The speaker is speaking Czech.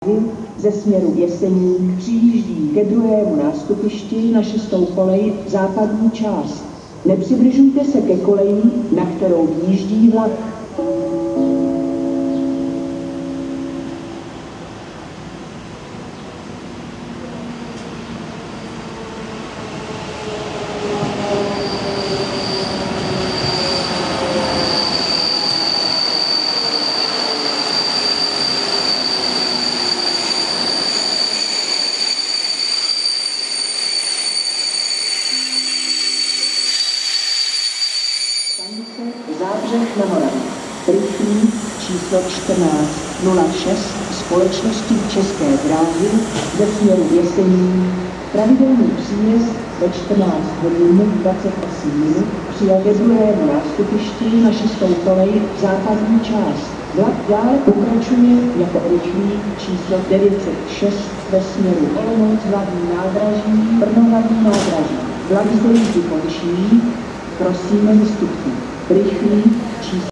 dráhy ze směru Jeseník přijíždí ke druhému nástupišti na 6. kolej západní část. Nepřibližujte se ke koleji, na kterou výjíždí vlak. Zábřeh na Moravě. Rychlík číslo 1406 společnosti České dráhy ze směru Jeseník. Pravidelný příjezd ve 14 hodin 28 minut přijal ke druhému nástupišti na 6. kolej západní část. Vlak dále pokračuje jako rychlík číslo 906 ve směru Olomouc hlavní nádraží, Brno hlavní nádraží. Vlak zde jízdy končí. Prosíme vystupky. Rychlík číslo